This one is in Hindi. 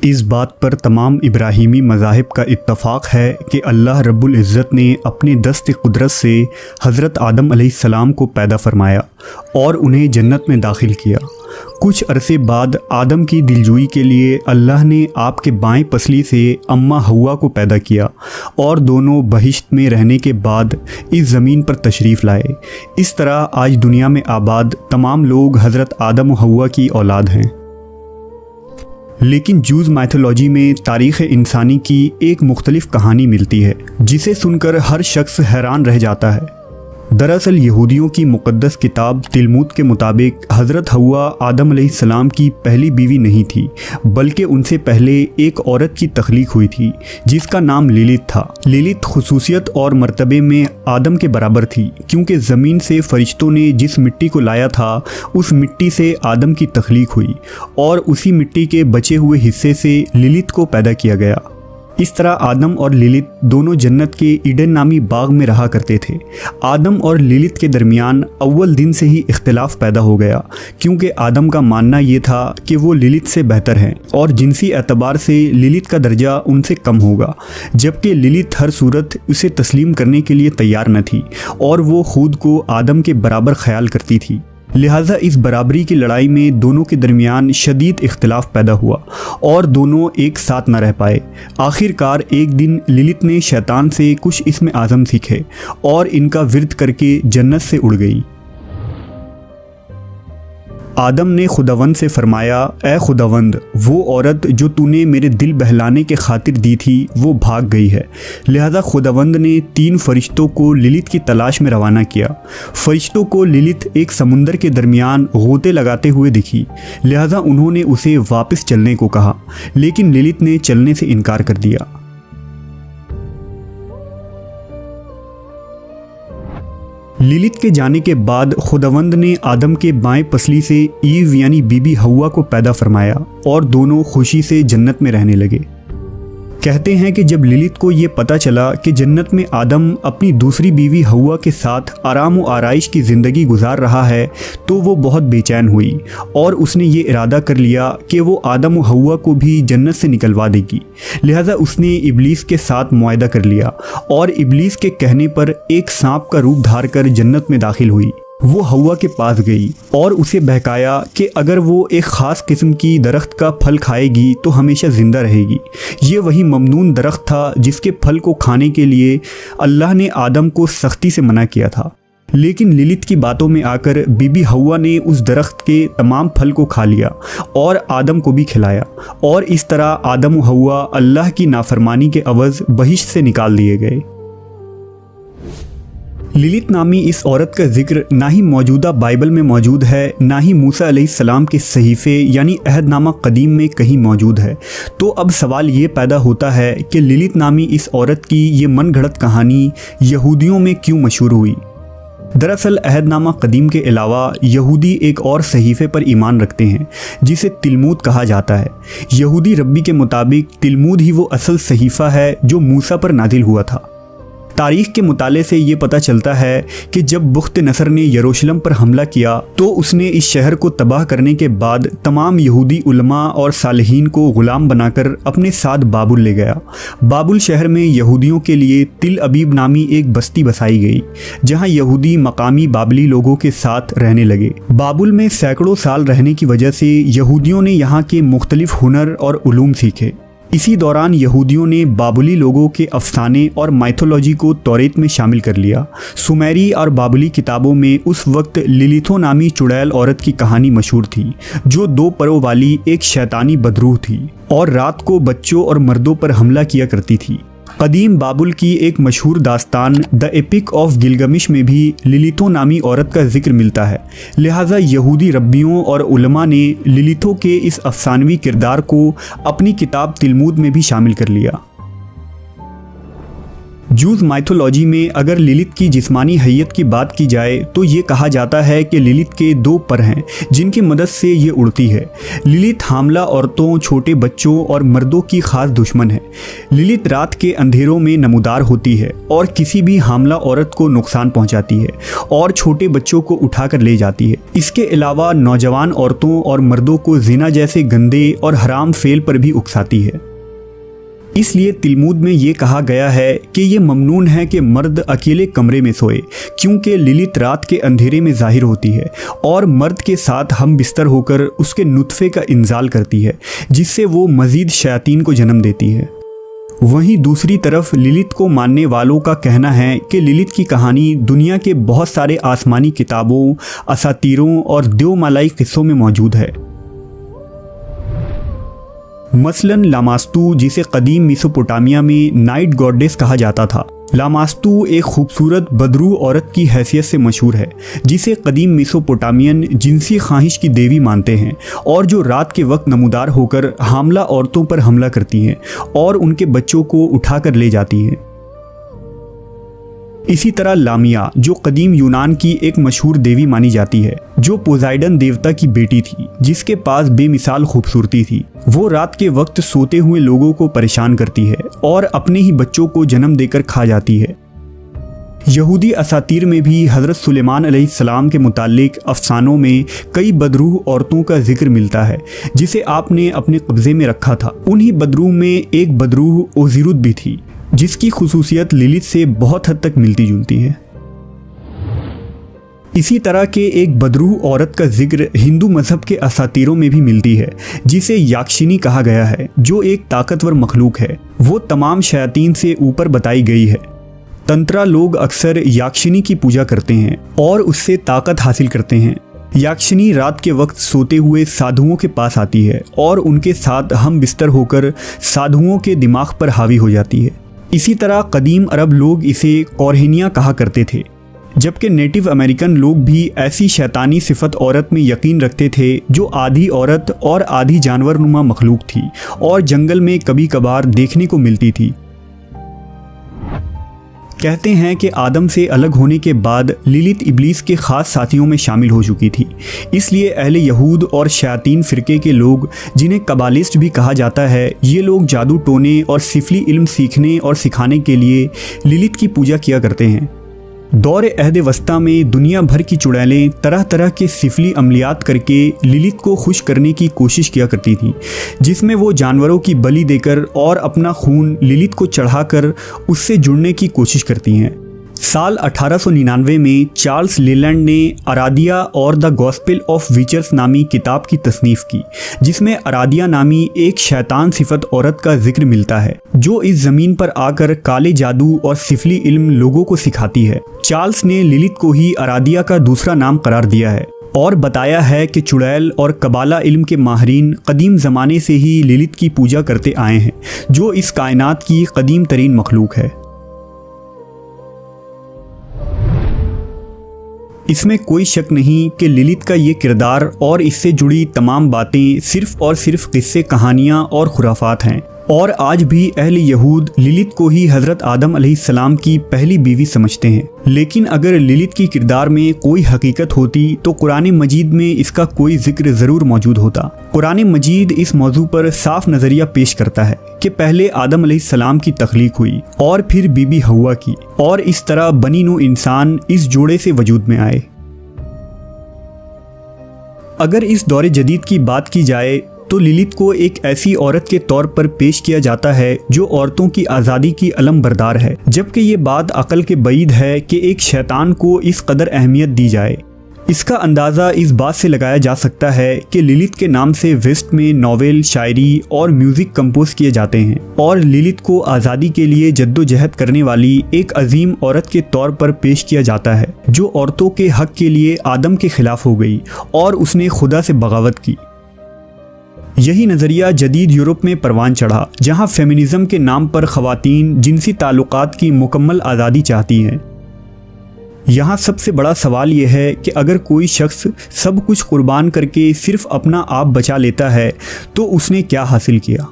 इस बात पर तमाम इब्राहीमी मज़ाहिब का इत्तफ़ाक़ है कि अल्लाह रब्बुल इज़्ज़त ने अपनी दस्त कुदरत से हज़रत आदम अलैहिस्सलाम को पैदा फरमाया और उन्हें जन्नत में दाखिल किया। कुछ अरसे बाद आदम की दिलजोई के लिए अल्लाह ने आपके बाएं पसली से अम्मा हव्वा को पैदा किया और दोनों बहिश्त में रहने के बाद इस ज़मीन पर तशरीफ़ लाए। इस तरह आज दुनिया में आबाद तमाम लोग हज़रत आदम और हव्वा की औलाद हैं। लेकिन जूज़ माइथोलॉजी में तारीख़ इंसानी की एक मुख्तलिफ कहानी मिलती है जिसे सुनकर हर शख्स हैरान रह जाता है। दरअसल यहूदियों की मुक़द्दस किताब तिलमुद के मुताबिक हज़रत हव्वा आदम अलैहिस्सलाम की पहली बीवी नहीं थी, बल्कि उनसे पहले एक औरत की तख्लीक हुई थी जिसका नाम लिलित था। लिलित खुसूसियत और मर्तबे में आदम के बराबर थी, क्योंकि ज़मीन से फरिश्तों ने जिस मिट्टी को लाया था उस मिट्टी से आदम की तख्लीक हुई और उसी मिट्टी के बचे हुए हिस्से से लिलित को पैदा किया गया। इस तरह आदम और लिलित दोनों जन्नत के ईडन नामी बाग में रहा करते थे। आदम और लिलित के दरमियान अव्वल दिन से ही इख्तिलाफ पैदा हो गया, क्योंकि आदम का मानना ये था कि वो लिलित से बेहतर हैं और जिनसी एतबार से लिलित का दर्जा उनसे कम होगा, जबकि लिलित हर सूरत उसे तस्लीम करने के लिए तैयार न थी और वो खुद को आदम के बराबर ख्याल करती थी। लिहाजा इस बराबरी की लड़ाई में दोनों के दरमियान शदीद इख्तिलाफ पैदा हुआ और दोनों एक साथ न रह पाए। आखिरकार एक दिन लिलित ने शैतान से कुछ इस्म आज़म सीखे और इनका विर्द करके जन्नत से उड़ गई। आदम ने खुदावंद से फरमाया, ए खुदावंद, वो औरत जो तूने मेरे दिल बहलाने के खातिर दी थी वो भाग गई है। लिहाजा खुदावंद ने 3 फरिश्तों को लिलित की तलाश में रवाना किया। फरिश्तों को लिलित एक समुंदर के दरमियान गोते लगाते हुए दिखी, लिहाजा उन्होंने उसे वापस चलने को कहा, लेकिन लिलित ने चलने से इनकार कर दिया। लिलित के जाने के बाद खुदावंद ने आदम के बाएं पसली से ईव यानी बीबी हव्वा को पैदा फरमाया और दोनों खुशी से जन्नत में रहने लगे। कहते हैं कि जब लिलित को ये पता चला कि जन्नत में आदम अपनी दूसरी बीवी हव्वा के साथ आराम व आराइश की ज़िंदगी गुजार रहा है तो वो बहुत बेचैन हुई और उसने ये इरादा कर लिया कि वो आदम व हव्वा को भी जन्नत से निकलवा देगी। लिहाजा उसने इब्लीस के साथ मुआहदा कर लिया और इब्लीस के कहने पर एक सांप का रूप धार कर जन्नत में दाखिल हुई। वो हव्वा के पास गई और उसे बहकाया कि अगर वो एक ख़ास किस्म की दरख्त का फल खाएगी तो हमेशा ज़िंदा रहेगी। ये वही ममनून दरख्त था जिसके फल को खाने के लिए अल्लाह ने आदम को सख्ती से मना किया था। लेकिन लिलित की बातों में आकर बीबी हव्वा ने उस दरख्त के तमाम फल को खा लिया और आदम को भी खिलाया और इस तरह आदम व हव्वा अल्लाह की नाफरमानी के अवज़ बहिश्त से निकाल दिए गए। लिलित नामी इस औरत का जिक्र ना ही मौजूदा बाइबल में मौजूद है, ना ही मूसा अलैहिस्सलाम के सहीफ़े यानी अहदनामा कदीम में कहीं मौजूद है। तो अब सवाल ये पैदा होता है कि लिलित नामी इस औरत की ये मनगढ़ंत कहानी यहूदियों में क्यों मशहूर हुई। दरअसल अहदनामा कदीम के अलावा यहूदी एक और सहीफ़े पर ईमान रखते हैं जिसे तिलमुद कहा जाता है। यहूदी रब्बी के मुताबिक तिलमुद ही वो असल सहीफ़ा है जो मूसा पर नाजिल हुआ था। तारीख़ के मुताले से ये पता चलता है कि जब बुख्त नसर ने यरूशलेम पर हमला किया तो उसने इस शहर को तबाह करने के बाद तमाम यहूदी उलमा और सालिहीन को ग़ुलाम बनाकर अपने साथ बाबुल ले गया। बाबुल शहर में यहूदियों के लिए तिल अबीब नामी एक बस्ती बसाई गई, जहाँ यहूदी मकामी बाबली लोगों के साथ रहने लगे। बाबुल में सैकड़ों साल रहने की वजह से यहूदियों ने यहाँ के मुख्तलिफ हुनर और उलूम सीखे। इसी दौरान यहूदियों ने बाबुली लोगों के अफसाने और माइथोलॉजी को तौरेत में शामिल कर लिया। सुमेरी और बाबुली किताबों में उस वक्त लिलिथो नामी चुड़ैल औरत की कहानी मशहूर थी, जो 2 परों वाली एक शैतानी बदरूह थी और रात को बच्चों और मर्दों पर हमला किया करती थी। कदीम बाबुल की एक मशहूर दास्तान द एपिक ऑफ गिलगमिश में भी लिलिथो नामी औरत का जिक्र मिलता है। लिहाजा यहूदी रब्बियों और उलमा ने लिलिथो के इस अफसानवी किरदार को अपनी किताब तिलमुद में भी शामिल कर लिया। जूस माइथोलॉजी में अगर लिलित की जिस्मानी हैयत की बात की जाए तो ये कहा जाता है कि लिलित के 2 पर हैं जिनकी मदद से ये उड़ती है। लिलित हामला औरतों, छोटे बच्चों और मर्दों की खास दुश्मन है। लिलित रात के अंधेरों में नमूदार होती है और किसी भी हामला औरत को नुकसान पहुंचाती है और छोटे बच्चों को उठाकर ले जाती है। इसके अलावा नौजवान औरतों और मर्दों को जिना जैसे गंदे और हराम फेल पर भी उकसाती है। इसलिए तिलमुद में ये कहा गया है कि ये ममनून है कि मर्द अकेले कमरे में सोए, क्योंकि लिलित रात के अंधेरे में जाहिर होती है और मर्द के साथ हम बिस्तर होकर उसके नुत्फे का इंजाल करती है, जिससे वो मजीद शयातीन को जन्म देती है। वहीं दूसरी तरफ लिलित को मानने वालों का कहना है कि लिलित की कहानी दुनिया के बहुत सारे आसमानी किताबों, असातीरों और देवमालाई किस्सों में मौजूद है। मसलन लामास्तु, जिसे कदीम मेसोपोटामिया में नाइट गॉडेस कहा जाता था। लामास्तु एक खूबसूरत बदरू औरत की हैसियत से मशहूर है, जिसे कदीम मेसोपोटामियन जिनसी ख्वाहिश की देवी मानते हैं और जो रात के वक्त नमूदार होकर हामला औरतों पर हमला करती हैं और उनके बच्चों को उठाकर ले जाती हैं। इसी तरह लामिया, जो कदीम यूनान की एक मशहूर देवी मानी जाती है, जो पोजाइडन देवता की बेटी थी, जिसके पास बेमिसाल खूबसूरती थी। वो रात के वक्त सोते हुए लोगों को परेशान करती है और अपने ही बच्चों को जन्म देकर खा जाती है। यहूदी असातीर में भी हज़रत सुलेमान अलैहिस्सलाम के मुतालिक अफसानों में कई बदरूह औरतों का जिक्र मिलता है, जिसे आपने अपने कब्जे में रखा था। उन्हीं बदरूह में एक बदरूह ओज़िरुत भी थी, जिसकी खुसूसियत लिलित से बहुत हद तक मिलती जुलती है। इसी तरह के एक बदरूह औरत का जिक्र हिंदू मजहब के असातीरों में भी मिलती है, जिसे याक्षिनी कहा गया है, जो एक ताकतवर मखलूक है। वो तमाम शयातीन से ऊपर बताई गई है। तंत्रा लोग अक्सर याक्षिनी की पूजा करते हैं और उससे ताकत हासिल करते हैं। याक्षिनी रात के वक्त सोते हुए साधुओं के पास आती है और उनके साथ हम बिस्तर होकर साधुओं के दिमाग पर हावी हो जाती है। इसी तरह कदीम अरब लोग इसे कौरहिनिया कहा करते थे, जबकि नेटिव अमेरिकन लोग भी ऐसी शैतानी सिफत औरत में यकीन रखते थे, जो आधी औरत और आधी जानवर नुमा मखलूक थी और जंगल में कभी कभार देखने को मिलती थी। कहते हैं कि आदम से अलग होने के बाद लिलित इब्लीस के ख़ास साथियों में शामिल हो चुकी थी। इसलिए अहले यहूद और शयातीन फ़िरके के लोग, जिन्हें कबालिस्ट भी कहा जाता है, ये लोग जादू टोने और सिफली इल्म सीखने और सिखाने के लिए लिलित की पूजा किया करते हैं। दौर अहद वस्ता में दुनिया भर की चुड़ैलें तरह तरह के सिफली अमलियात करके लिलित को खुश करने की कोशिश किया करती थी, जिसमें वो जानवरों की बलि देकर और अपना खून लिलित को चढ़ाकर उससे जुड़ने की कोशिश करती हैं। साल 1899 में चार्ल्स लेलैंड ने अरादिया और द गॉस्पेल ऑफ विचर्स नामी किताब की तसनीफ़ की, जिसमें अरादिया नामी एक शैतान सिफत औरत का जिक्र मिलता है, जो इस ज़मीन पर आकर काले जादू और सिफली इल्म लोगों को सिखाती है। चार्ल्स ने लिलित को ही अरादिया का दूसरा नाम करार दिया है और बताया है कि चुड़ैल और कबाला इल्म के माहिरीन कदीम ज़माने से ही लिलित की पूजा करते आए हैं, जो इस कायनात की कदीम तरीन मखलूक है। इसमें कोई शक नहीं कि लिलित का ये किरदार और इससे जुड़ी तमाम बातें सिर्फ और सिर्फ किस्से, कहानियाँ और खुराफात हैं, और आज भी अहले यहूद लिलित को ही हज़रत आदम अलैहिस्सलाम की पहली बीवी समझते हैं। लेकिन अगर लिलित की किरदार में कोई हकीकत होती तो कुरान मजीद में इसका कोई जिक्र ज़रूर मौजूद होता। कुरान मजीद इस मौजू पर साफ नज़रिया पेश करता है कि पहले आदम अलैहिस्सलाम की तख्लीक हुई और फिर बीबी हव्वा की, और इस तरह बनी नू इंसान इस जोड़े से वजूद में आए। अगर इस दौरे जदीद की बात की जाए तो लिलित को एक ऐसी औरत के तौर पर पेश किया जाता है जो औरतों की आज़ादी की अलम बरदार है, जबकि ये बात अकल के बईद है कि एक शैतान को इस कदर अहमियत दी जाए। इसका अंदाज़ा इस बात से लगाया जा सकता है कि लिलित के नाम से वेस्ट में नॉवेल, शायरी और म्यूज़िक कंपोज किए जाते हैं, और लिलित को आज़ादी के लिए जद्दोजहद करने वाली एक अजीम औरत के तौर पर पेश किया जाता है, जो औरतों के हक़ के लिए आदम के खिलाफ हो गई और उसने खुदा से बगावत की। यही नज़रिया जदीद यूरोप में परवान चढ़ा, जहाँ फेमिनिज़म के नाम पर ख़वातीन जिनसी ताल्लुकात की मुकम्मल आज़ादी चाहती हैं। यहाँ सबसे बड़ा सवाल यह है कि अगर कोई शख्स सब कुछ कुर्बान करके सिर्फ अपना आप बचा लेता है तो उसने क्या हासिल किया।